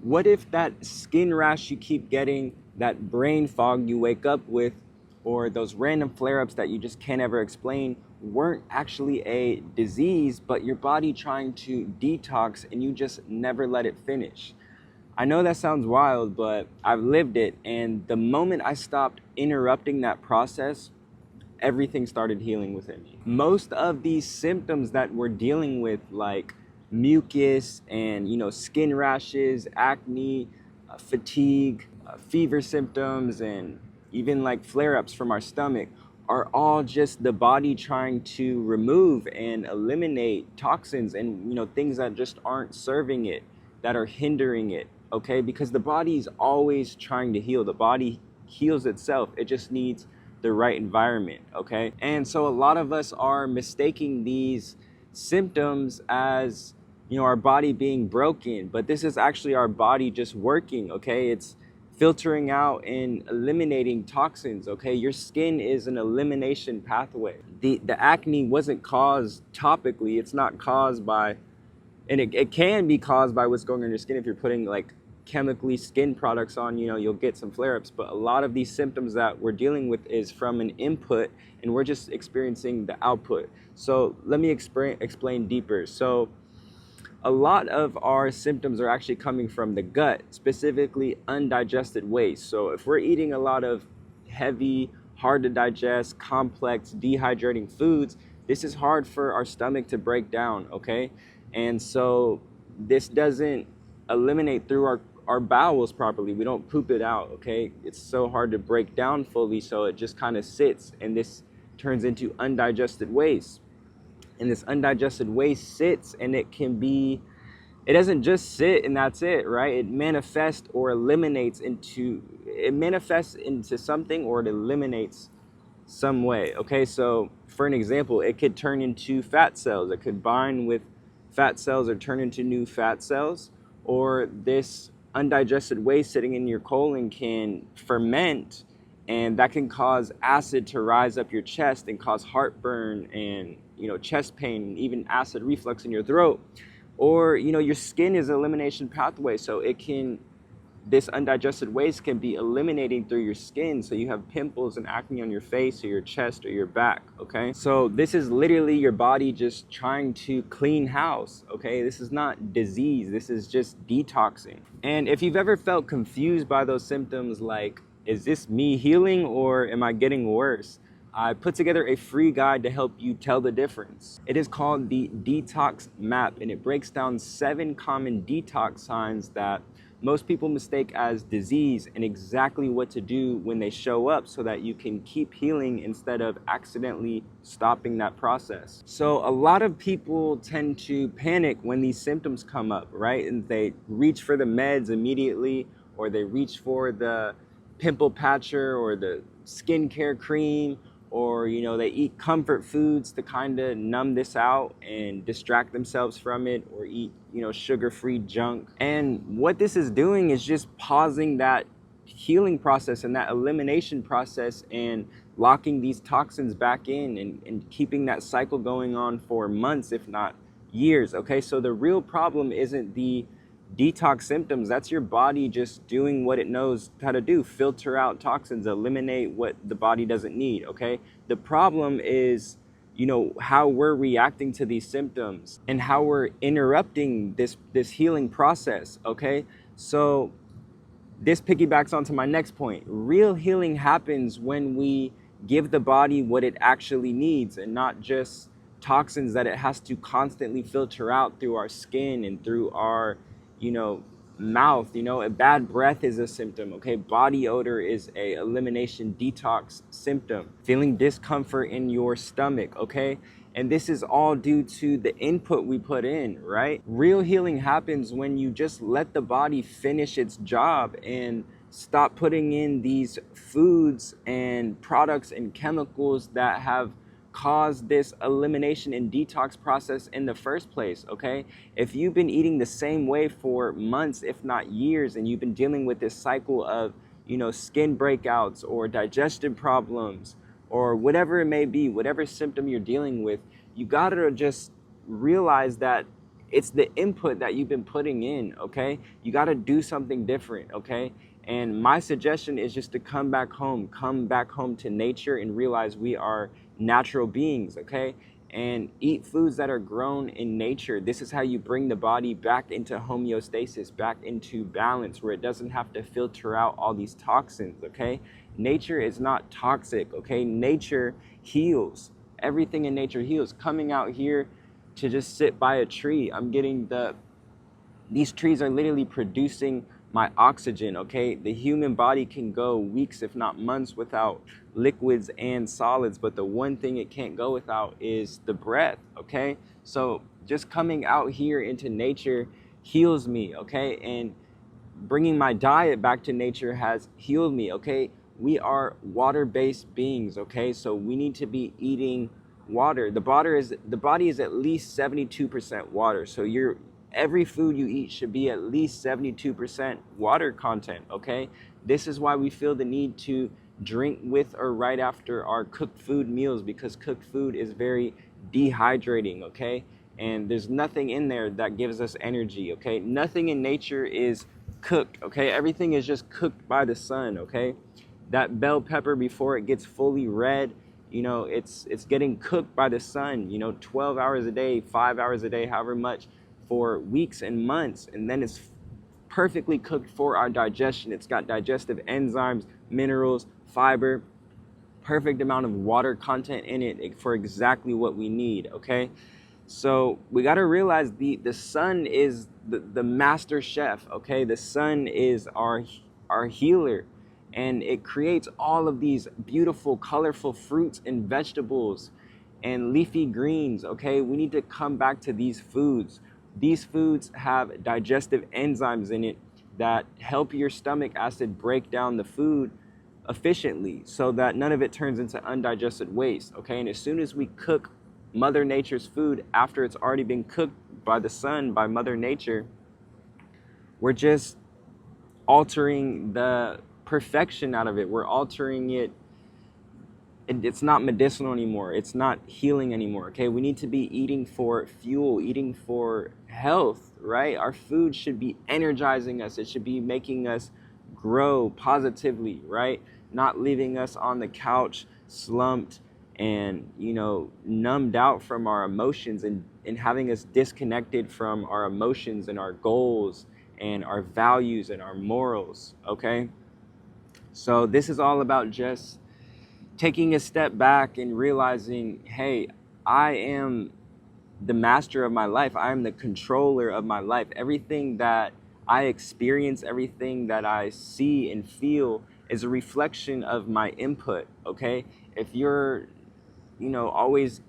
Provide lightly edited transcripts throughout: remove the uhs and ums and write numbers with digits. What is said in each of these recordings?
What if that skin rash you keep getting, that brain fog you wake up with, or those random flare-ups that you just can't ever explain weren't actually a disease, but your body trying to detox and you just never let it finish? I know that sounds wild, but I've lived it. And the moment I stopped interrupting that process, everything started healing within me. Most of these symptoms that we're dealing with, like mucus and skin rashes, acne, fatigue, fever symptoms, and even like flare-ups from our stomach, are all just the body trying to remove and eliminate toxins and things that just aren't serving it, that are hindering it. Okay, because the body is always trying to heal. The body heals itself. It just needs the right environment. Okay, and so a lot of us are mistaking these symptoms as our body being broken, but this is actually our body just working. Okay, it's filtering out and eliminating toxins. Okay, your skin is an elimination pathway. The acne wasn't caused topically. It's not caused by, and it can be caused by what's going on in your skin. If you're putting like chemically skin products on, you'll get some flare-ups. But a lot of these symptoms that we're dealing with is from an input, and we're just experiencing the output. So let me explain deeper. So a lot of our symptoms are actually coming from the gut, specifically undigested waste. So if we're eating a lot of heavy, hard to digest, complex, dehydrating foods, this is hard for our stomach to break down. Okay, and so this doesn't eliminate through our bowels properly. We don't poop it out. Okay, it's so hard to break down fully, so it just kind of sits, and this turns into undigested waste. And this undigested waste sits, and it doesn't just sit and that's it, right? It manifests into something, or it eliminates some way. Okay, so for an example, it could turn into fat cells. It could bind with fat cells or turn into new fat cells. Or this undigested waste sitting in your colon can ferment, and that can cause acid to rise up your chest and cause heartburn and chest pain, even acid reflux in your throat. Or your skin is an elimination pathway, so this undigested waste can be eliminating through your skin, so you have pimples and acne on your face or your chest or your back. Okay, so this is literally your body just trying to clean house. Okay, this is not disease, this is just detoxing. And if you've ever felt confused by those symptoms, like, is this me healing or am I getting worse, I put together a free guide to help you tell the difference. It is called the Detox Map, and it breaks down 7 common detox signs that most people mistake as disease, and exactly what to do when they show up, so that you can keep healing instead of accidentally stopping that process. So a lot of people tend to panic when these symptoms come up, right? And they reach for the meds immediately, or they reach for the pimple patcher or the skincare cream, or they eat comfort foods to kind of numb this out and distract themselves from it, or eat sugar-free junk. And what this is doing is just pausing that healing process and that elimination process, and locking these toxins back in, and keeping that cycle going on for months, if not years. Okay, so the real problem isn't the detox symptoms. That's your body just doing what it knows how to do: filter out toxins, eliminate what the body doesn't need. Okay, the problem is how we're reacting to these symptoms and how we're interrupting this healing process. Okay, so this piggybacks onto my next point. Real healing happens when we give the body what it actually needs, and not just toxins that it has to constantly filter out through our skin and through our mouth. A bad breath is a symptom. Okay, body odor is a elimination detox symptom. Feeling discomfort in your stomach. Okay, and this is all due to the input we put in, right? Real healing happens when you just let the body finish its job and stop putting in these foods and products and chemicals that have cause this elimination and detox process in the first place. Okay, if you've been eating the same way for months, if not years, and you've been dealing with this cycle of skin breakouts or digestion problems, or whatever it may be, whatever symptom you're dealing with, you gotta just realize that It's the input that you've been putting in, okay? You got to do something different, okay? And my suggestion is just to come back home to nature and realize we are natural beings, okay? And eat foods that are grown in nature. This is how you bring the body back into homeostasis, back into balance, where it doesn't have to filter out all these toxins, okay? Nature is not toxic, okay? Nature heals. Everything in nature heals. Coming out here to just sit by a tree, I'm getting these trees are literally producing my oxygen, okay? The human body can go weeks, if not months, without liquids and solids, but the one thing it can't go without is the breath, okay? So just coming out here into nature heals me, okay? And bringing my diet back to nature has healed me, okay? We are water-based beings, okay? So we need to be eating water. The body is at least 72% water. So every food you eat should be at least 72% water content, okay? This is why we feel the need to drink with or right after our cooked food meals, because cooked food is very dehydrating, okay? And there's nothing in there that gives us energy, okay? Nothing in nature is cooked, okay? Everything is just cooked by the sun, okay? That bell pepper, before it gets fully red, it's getting cooked by the sun, 12 hours a day, 5 hours a day, however much, for weeks and months, and then it's perfectly cooked for our digestion. It's got digestive enzymes, minerals, fiber, perfect amount of water content in it for exactly what we need, okay? So we got to realize the sun is the master chef, okay? The sun is our healer, and it creates all of these beautiful, colorful fruits and vegetables and leafy greens, okay? We need to come back to these foods. These foods have digestive enzymes in it that help your stomach acid break down the food efficiently so that none of it turns into undigested waste, okay? And as soon as we cook Mother Nature's food after it's already been cooked by the sun, by Mother Nature, we're just altering the perfection out of it. We're altering it. It's not medicinal anymore. It's not healing anymore, okay? We need to be eating for fuel, eating for health, right? Our food should be energizing us. It should be making us grow positively, right? Not leaving us on the couch slumped and, numbed out from our emotions and having us disconnected from our emotions and our goals and our values and our morals, okay? So this is all about just taking a step back and realizing, hey, I am the master of my life. I am the controller of my life. Everything that I experience, everything that I see and feel is a reflection of my input, okay? If you're, always,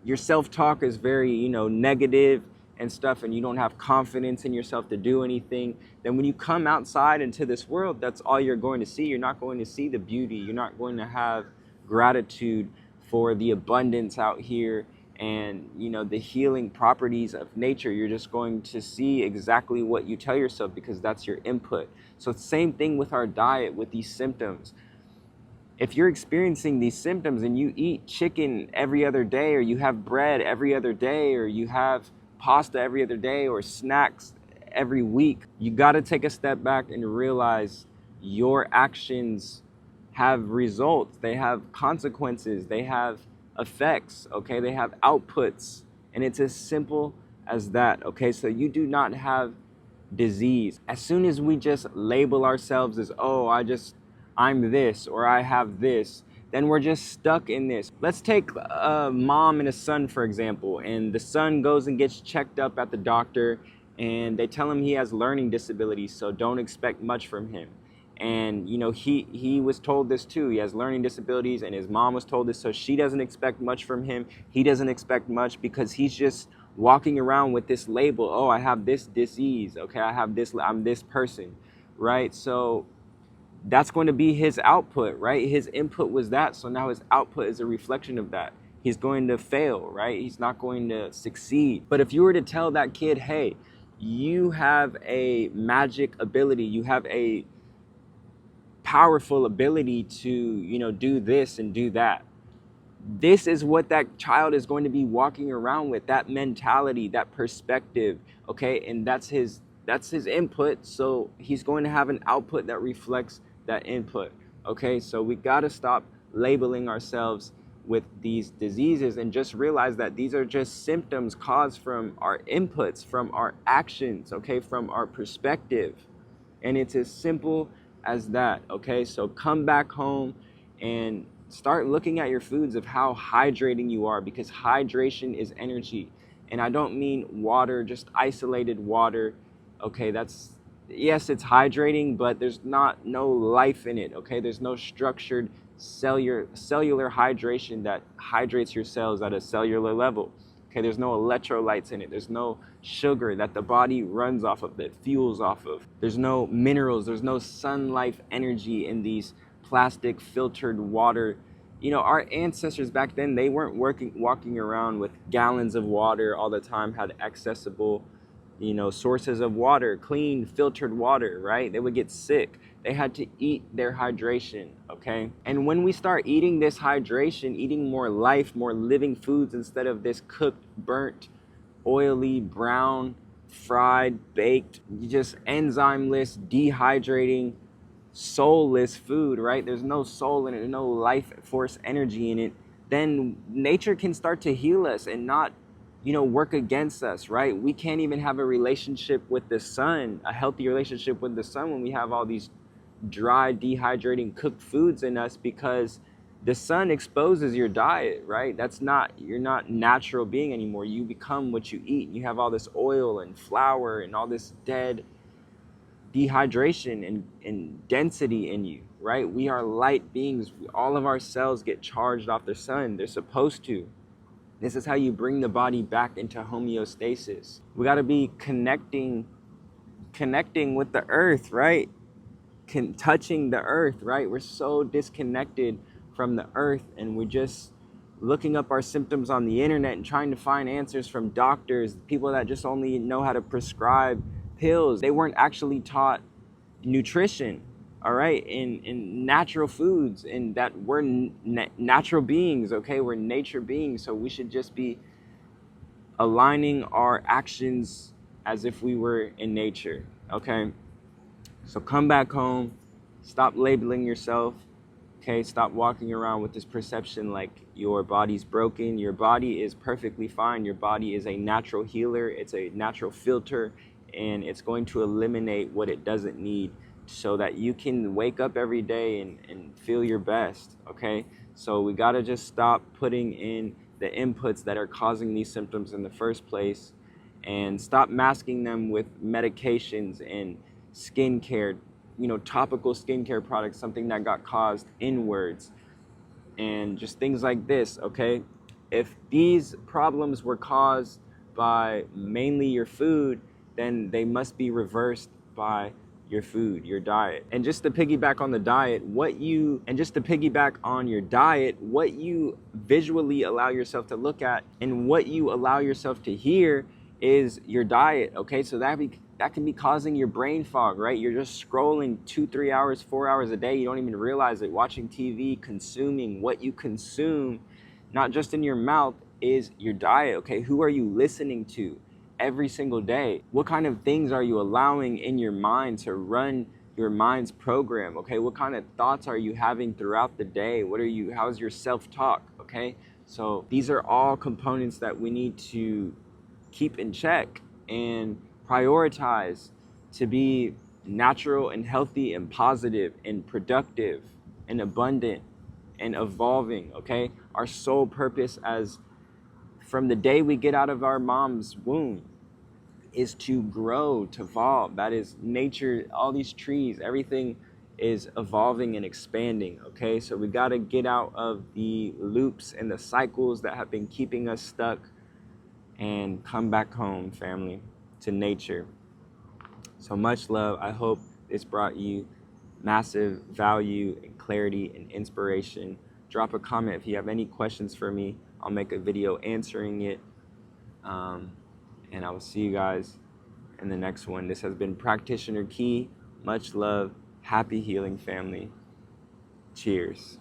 your self-talk is very, negative and stuff, and you don't have confidence in yourself to do anything, then when you come outside into this world, that's all you're going to see. You're not going to see the beauty. You're not going to have gratitude for the abundance out here and, the healing properties of nature. You're just going to see exactly what you tell yourself because that's your input. So same thing with our diet, with these symptoms. If you're experiencing these symptoms and you eat chicken every other day, or you have bread every other day, or you have pasta every other day, or snacks every week, you got to take a step back and realize your actions have results. They have consequences. They have effects, okay? They have outputs. And it's as simple as that, okay? So you do not have disease. As soon as we just label ourselves as, I'm this, or I have this, then we're just stuck in this. Let's take a mom and a son, for example, and the son goes and gets checked up at the doctor, and they tell him he has learning disabilities, so don't expect much from him. And he was told this too. He has learning disabilities, and his mom was told this, so she doesn't expect much from him. He doesn't expect much because he's just walking around with this label. Oh, I have this disease. Okay, I'm this person, right? So that's going to be his output, right? His input was that, so now his output is a reflection of that. He's going to fail, right? He's not going to succeed. But if you were to tell that kid, hey, you have a magic ability, you have a powerful ability to, do this and do that, this is what that child is going to be walking around with, that mentality, that perspective, okay? And that's his input, so he's going to have an output that reflects that input, okay? So we got to stop labeling ourselves with these diseases and just realize that these are just symptoms caused from our inputs, from our actions, okay, from our perspective. And it's as simple as that, okay? So come back home and start looking at your foods of how hydrating you are, because hydration is energy. And I don't mean water, just isolated water, okay? Yes, it's hydrating, but there's no life in it, okay? There's no structured cellular hydration that hydrates your cells at a cellular level. Okay, there's no electrolytes in it. There's no sugar that the body runs off of, that fuels off of. There's no minerals. There's no sun life energy in these plastic filtered water. You know, our ancestors back then, they weren't walking around with gallons of water all the time, had accessible, sources of water, clean filtered water, right? They would get sick. They had to eat their hydration, okay? And when we start eating this hydration, eating more life, more living foods instead of this cooked, burnt, oily, brown, fried, baked, just enzymeless, dehydrating, soulless food, right? There's no soul in it, no life force energy in it. Then nature can start to heal us and not work against us, right? We can't even have a relationship with the sun, a healthy relationship with the sun, when we have all these dry, dehydrating, cooked foods in us, because the sun exposes your diet, right? You're not natural being anymore. You become what you eat. You have all this oil and flour and all this dead dehydration and density in you, right? We are light beings. All of our cells get charged off the sun. They're supposed to. This is how you bring the body back into homeostasis. We got to be connecting with the earth, right? Touching the earth, right? We're so disconnected from the earth, and we're just looking up our symptoms on the internet and trying to find answers from doctors, people that just only know how to prescribe pills. They weren't actually taught nutrition, all right, in natural foods, and that we're natural beings, okay? We're nature beings, so we should just be aligning our actions as if we were in nature, okay? So come back home, stop labeling yourself, okay? Stop walking around with this perception like your body's broken. Your body is perfectly fine. Your body is a natural healer. It's a natural filter, and it's going to eliminate what it doesn't need so that you can wake up every day and feel your best, okay? So we got to just stop putting in the inputs that are causing these symptoms in the first place, and stop masking them with medications and skincare, topical skincare products, something that got caused inwards, and just things like this, okay? If these problems were caused by mainly your food, then they must be reversed by your food, your diet. And just to piggyback on your diet, what you visually allow yourself to look at and what you allow yourself to hear is your diet, okay? So that can be causing your brain fog, right? You're just scrolling 2-3 hours, 4 hours a day. You don't even realize it. Watching TV, consuming what you consume, not just in your mouth, is your diet, okay? Who are you listening to every single day? What kind of things are you allowing in your mind to run your mind's program, okay? What kind of thoughts are you having throughout the day? How's your self-talk, okay? So these are all components that we need to keep in check and prioritize to be natural and healthy and positive and productive and abundant and evolving, okay? Our sole purpose from the day we get out of our mom's womb is to grow, to evolve. That is nature, all these trees, everything is evolving and expanding, okay? So we got to get out of the loops and the cycles that have been keeping us stuck and come back home, family, to nature. So much love. I hope this brought you massive value and clarity and inspiration. Drop a comment if you have any questions for me. I'll make a video answering it. And I will see you guys in the next one. This has been Practitioner Key. Much love. Happy healing, family. Cheers.